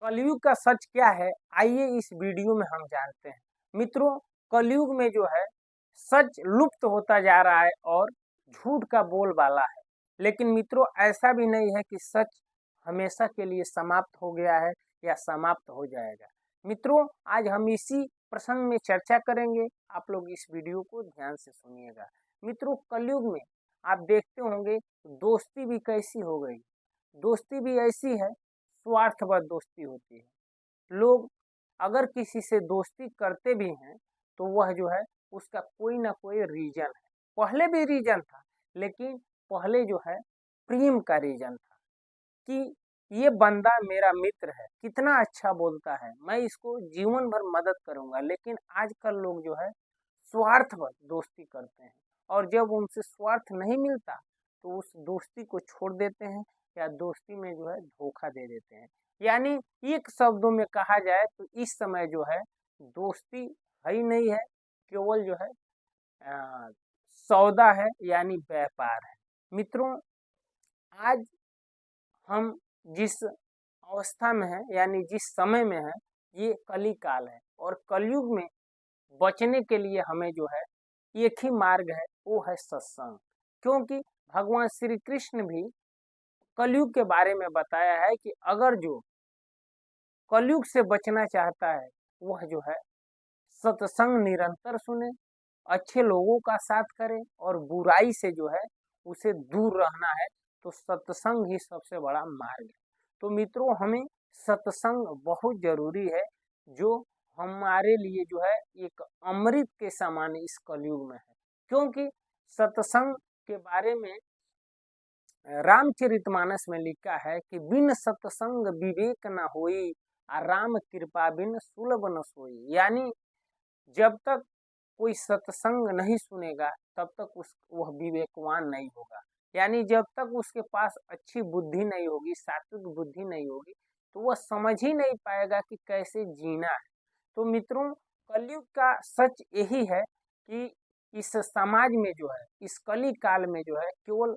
कलयुग का सच क्या है, आइए इस वीडियो में हम जानते हैं। मित्रों, कलयुग में जो है सच लुप्त होता जा रहा है और झूठ का बोलबाला है। लेकिन मित्रों, ऐसा भी नहीं है कि सच हमेशा के लिए समाप्त हो गया है या समाप्त हो जाएगा। मित्रों, आज हम इसी प्रसंग में चर्चा करेंगे। आप लोग इस वीडियो को ध्यान से सुनिएगा। मित्रों, कलयुग में आप देखते होंगे दोस्ती भी कैसी हो गई। दोस्ती भी ऐसी है, स्वार्थवश दोस्ती होती है। लोग अगर किसी से दोस्ती करते भी हैं तो वह जो है उसका कोई ना कोई रीजन है। पहले भी रीजन था, लेकिन पहले जो है प्रेम का रीजन था कि ये बंदा मेरा मित्र है, कितना अच्छा बोलता है, मैं इसको जीवन भर मदद करूंगा। लेकिन आजकल लोग जो है स्वार्थवश दोस्ती करते हैं और जब उनसे स्वार्थ नहीं मिलता तो उस दोस्ती को छोड़ देते हैं या दोस्ती में जो है धोखा दे देते हैं। यानी एक शब्दों में कहा जाए तो इस समय जो है दोस्ती है ही नहीं है, केवल जो है अ, सौदा है, यानी व्यापार है। मित्रों, आज हम जिस अवस्था में है, यानी जिस समय में है, ये कली काल है और कलयुग में बचने के लिए हमें जो है एक ही मार्ग है, वो है सत्संग। क्योंकि भगवान श्री कृष्ण भी कलयुग के बारे में बताया है कि अगर जो कलयुग से बचना चाहता है वह जो है सत्संग निरंतर सुने, अच्छे लोगों का साथ करे और बुराई से जो है उसे दूर रहना है। तो सत्संग ही सबसे बड़ा मार्ग है। तो मित्रों, हमें सत्संग बहुत जरूरी है, जो हमारे लिए जो है एक अमृत के समान इस कलयुग में है। क्योंकि सत्संग के बारे में रामचरितमानस में लिखा है कि बिन सत्संग विवेक न होई, आ राम कृपा बिन सुलभ न सोई। यानी जब तक कोई सत्संग नहीं सुनेगा तब तक वह विवेकवान नहीं होगा। यानी जब तक उसके पास अच्छी बुद्धि नहीं होगी, सात्विक बुद्धि नहीं होगी, तो वह समझ ही नहीं पाएगा कि कैसे जीना है। तो मित्रों, कलयुग का सच यही है कि इस समाज में जो है, इस कली काल में जो है केवल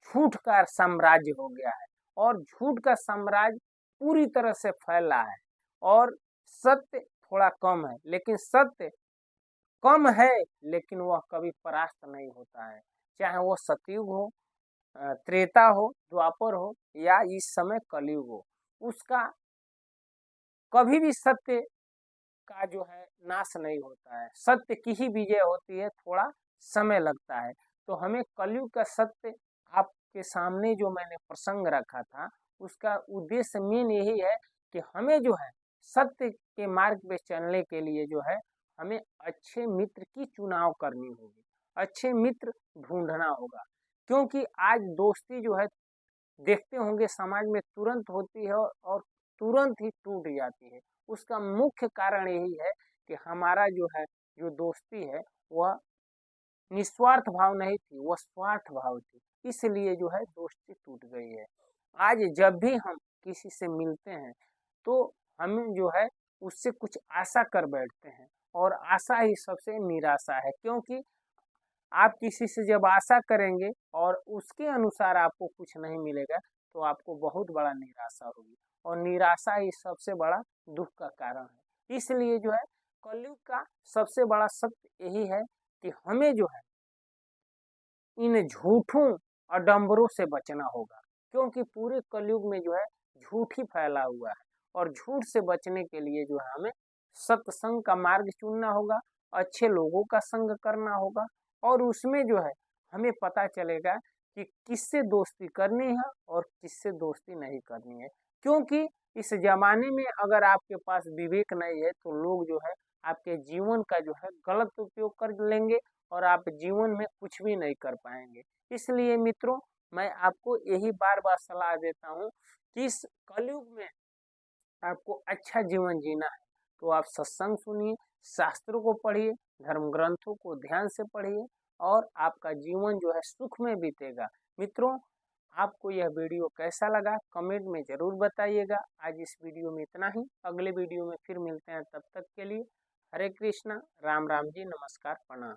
झूठ का साम्राज्य हो गया है और झूठ का साम्राज्य पूरी तरह से फैला है और सत्य थोड़ा कम है। लेकिन सत्य कम है लेकिन वह कभी परास्त नहीं होता है, चाहे वह सतयुग हो, त्रेता हो, द्वापर हो या इस समय कलयुग हो। उसका कभी भी सत्य का जो है नाश नहीं होता है। सत्य की ही विजय होती है, थोड़ा समय लगता है। तो हमें कलयुग का सत्य आपके सामने जो मैंने प्रसंग रखा था, उसका उद्देश्य मेन यही है कि हमें जो है सत्य के मार्ग पे चलने के लिए जो है हमें अच्छे मित्र की चुनाव करनी होगी, अच्छे मित्र ढूंढना होगा। क्योंकि आज दोस्ती जो है देखते होंगे समाज में तुरंत होती है और तुरंत ही टूट जाती है। उसका मुख्य कारण यही है कि हमारा जो है जो दोस्ती है वह निस्वार्थ भाव नहीं थी, वह स्वार्थ भाव थी। इसलिए जो है दोस्ती टूट गई है। आज जब भी हम किसी से मिलते हैं तो हम जो है उससे कुछ आशा कर बैठते हैं और आशा ही सबसे निराशा है। क्योंकि आप किसी से जब आशा करेंगे और उसके अनुसार आपको कुछ नहीं मिलेगा तो आपको बहुत बड़ा निराशा होगी और निराशा ही सबसे बड़ा दुख का कारण है। इसलिए जो है कलयुग का सबसे बड़ा सत्य यही है कि हमें जो है इन झूठों आडंबरों से बचना होगा। क्योंकि पूरे कलयुग में जो है झूठ ही फैला हुआ है और झूठ से बचने के लिए जो है हमें सत्संग का मार्ग चुनना होगा, अच्छे लोगों का संग करना होगा और उसमें जो है हमें पता चलेगा कि किससे दोस्ती करनी है और किससे दोस्ती नहीं करनी है। क्योंकि इस जमाने में अगर आपके पास विवेक नहीं है तो लोग जो है आपके जीवन का जो है गलत उपयोग कर लेंगे और आप जीवन में कुछ भी नहीं कर पाएंगे। इसलिए मित्रों, मैं आपको यही बार बार सलाह देता हूँ कि इस कलयुग में आपको अच्छा जीवन जीना है तो आप सत्संग सुनिए, शास्त्रों को पढ़िए, धर्म ग्रंथों को ध्यान से पढ़िए और आपका जीवन जो है सुख में बीतेगा। मित्रों, आपको यह वीडियो कैसा लगा कमेंट में जरूर बताइएगा। आज इस वीडियो में इतना ही, अगले वीडियो में फिर मिलते हैं। तब तक के लिए हरे कृष्णा, राम राम जी, नमस्कार, प्रणाम।